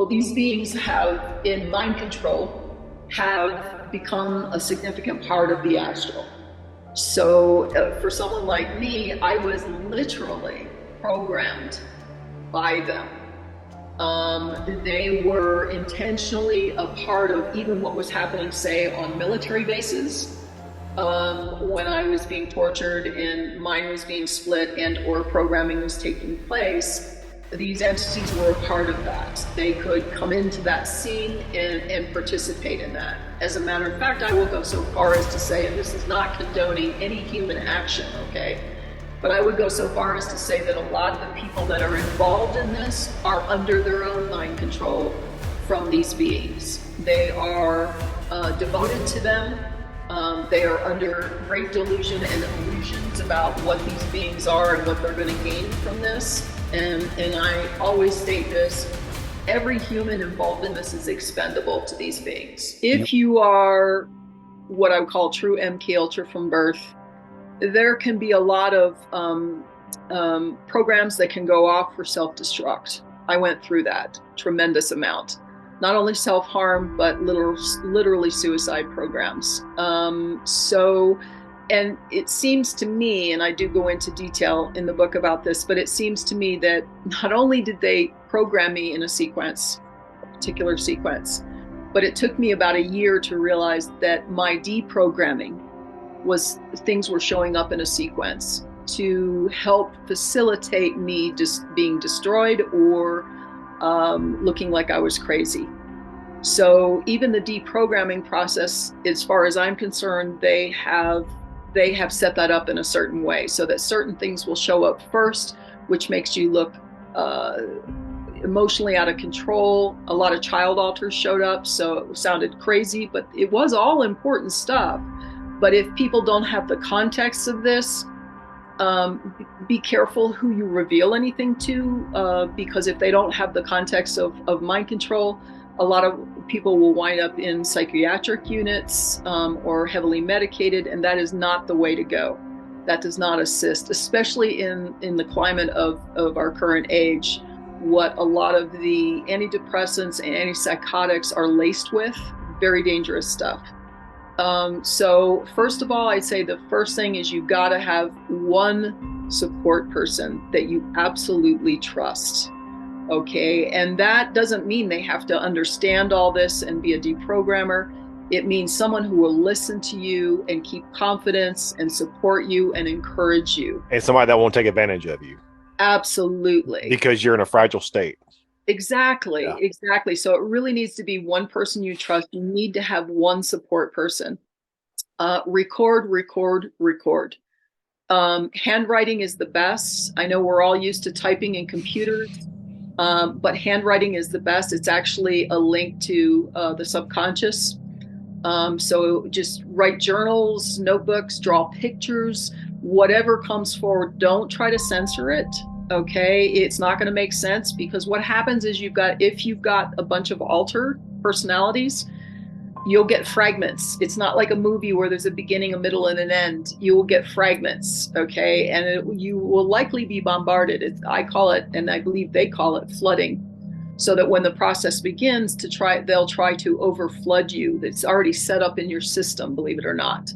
Well, these beings have, in mind control, have become a significant part of the astral. So for someone like me, I was literally programmed by them. They were intentionally a part of even what was happening, say, on military bases, when I was being tortured and mine was being split and or programming was taking place. These entities were a part of that. They could come into that scene and participate in that. As a matter of fact, I will go so far as to say, and this is not condoning any human action, okay? But I would go so far as to say that a lot of the people that are involved in this are under their own mind control from these beings. They are devoted to them. They are under great delusion and illusions about what these beings are and what they're going to gain from this. And I always state this, every human involved in this is expendable to these beings. If you are what I would call true MK Ultra from birth, there can be a lot of programs that can go off for self-destruct. I went through that tremendous amount. Not only self-harm, but literally suicide programs. And it seems to me, and I do go into detail in the book about this, but it seems to me that not only did they program me in a sequence, a particular sequence, but it took me about a year to realize that my deprogramming was things were showing up in a sequence to help facilitate me just being destroyed or looking like I was crazy. So even the deprogramming process, as far as I'm concerned, they have set that up in a certain way so that certain things will show up first, which makes you look emotionally out of control. A lot of child alters showed up, so it sounded crazy, but it was all important stuff. But if people don't have the context of this, be careful who you reveal anything to, because if they don't have the context of mind control, a lot of people will wind up in psychiatric units or heavily medicated, and that is not the way to go. That does not assist, especially in the climate of our current age. What a lot of the antidepressants and antipsychotics are laced with, very dangerous stuff. So first of all, I'd say the first thing is you've got to have one support person that you absolutely trust. Okay, and that doesn't mean they have to understand all this and be a deprogrammer. It means someone who will listen to you and keep confidence and support you and encourage you. And somebody that won't take advantage of you. Absolutely. Because you're in a fragile state. Exactly, yeah. Exactly. So it really needs to be one person you trust. You need to have one support person. Record. Handwriting is the best. I know we're all used to typing in computers. But handwriting is the best. It's actually a link to the subconscious. So just write journals, notebooks, draw pictures, whatever comes forward. Don't try to censor it. Okay, it's not going to make sense, because what happens is if you've got a bunch of altered personalities, you'll get fragments. It's not like a movie where there's a beginning, a middle, and an end. You will get fragments, okay? And you will likely be bombarded. I call it, and I believe they call it, flooding. So that when the process begins they'll try to overflood you. It's already set up in your system, believe it or not.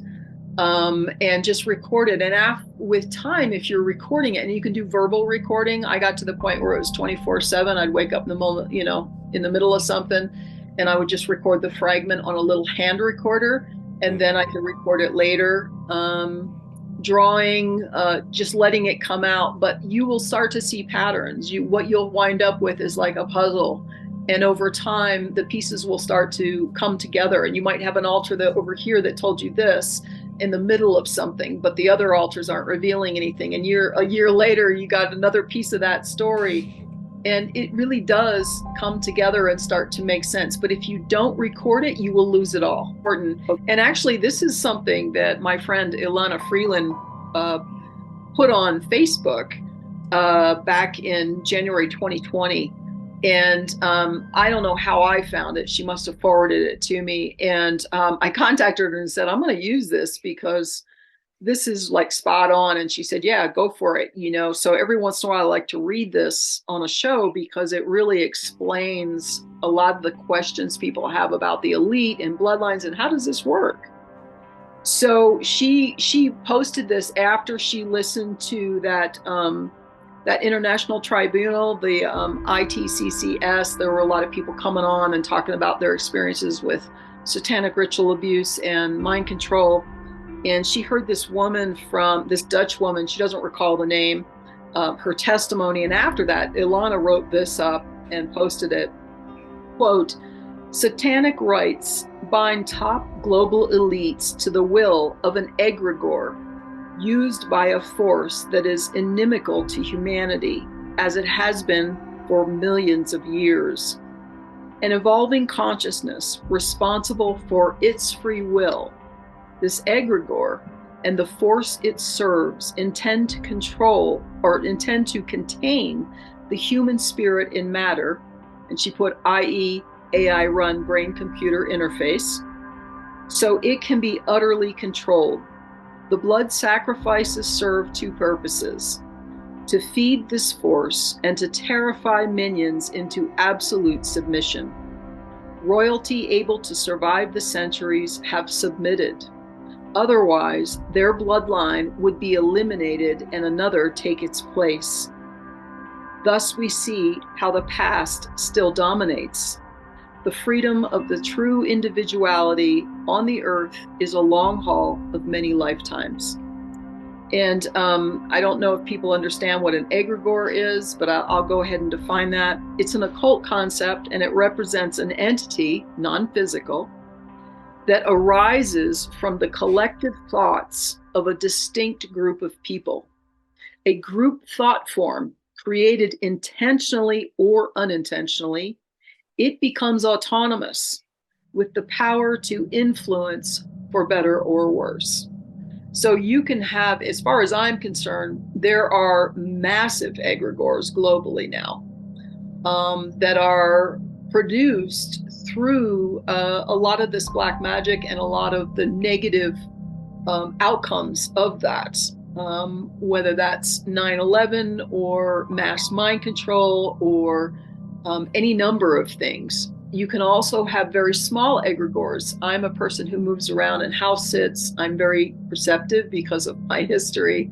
And just record it. And with time, if you're recording it, and you can do verbal recording, I got to the point where it was 24/7. I'd wake up in the moment, in the middle of something, and I would just record the fragment on a little hand recorder, and then I could record it later, drawing, just letting it come out. But you will start to see patterns. What you'll wind up with is like a puzzle. And over time, the pieces will start to come together, and you might have an altar over here that told you this in the middle of something, but the other altars aren't revealing anything. And a year later, you got another piece of that story. And it really does come together and start to make sense. But if you don't record it, you will lose it all. And actually, this is something that my friend Ilana Freeland put on Facebook back in January 2020. And I don't know how I found it. She must have forwarded it to me. And I contacted her and said, I'm going to use this because this is like spot on. And she said, yeah, go for it. So every once in a while, I like to read this on a show because it really explains a lot of the questions people have about the elite and bloodlines and how does this work. So she posted this after she listened to that international tribunal, the ITCCS. There were a lot of people coming on and talking about their experiences with satanic ritual abuse and mind control. And she heard this Dutch woman, she doesn't recall the name, her testimony. And after that, Ilana wrote this up and posted it. Quote, satanic rites bind top global elites to the will of an egregore used by a force that is inimical to humanity, as it has been for millions of years. An evolving consciousness responsible for its free will, this egregore and the force it serves intend to control or intend to contain the human spirit in matter, and she put i.e. AI-run brain-computer interface, so it can be utterly controlled. The blood sacrifices serve two purposes: to feed this force and to terrify minions into absolute submission. Royalty able to survive the centuries have submitted. Otherwise, their bloodline would be eliminated and another take its place. Thus we see how the past still dominates. The freedom of the true individuality on the earth is a long haul of many lifetimes. And I don't know if people understand what an egregore is, but I'll go ahead and define that. It's an occult concept, and it represents an entity, non-physical, that arises from the collective thoughts of a distinct group of people. A group thought form created intentionally or unintentionally. It becomes autonomous with the power to influence for better or worse. So you can have, as far as I'm concerned, there are massive egregores globally now that are produced through a lot of this black magic and a lot of the negative outcomes of that, whether that's 9/11 or mass mind control or any number of things. You can also have very small egregores. I'm a person who moves around and house sits. I'm very perceptive because of my history.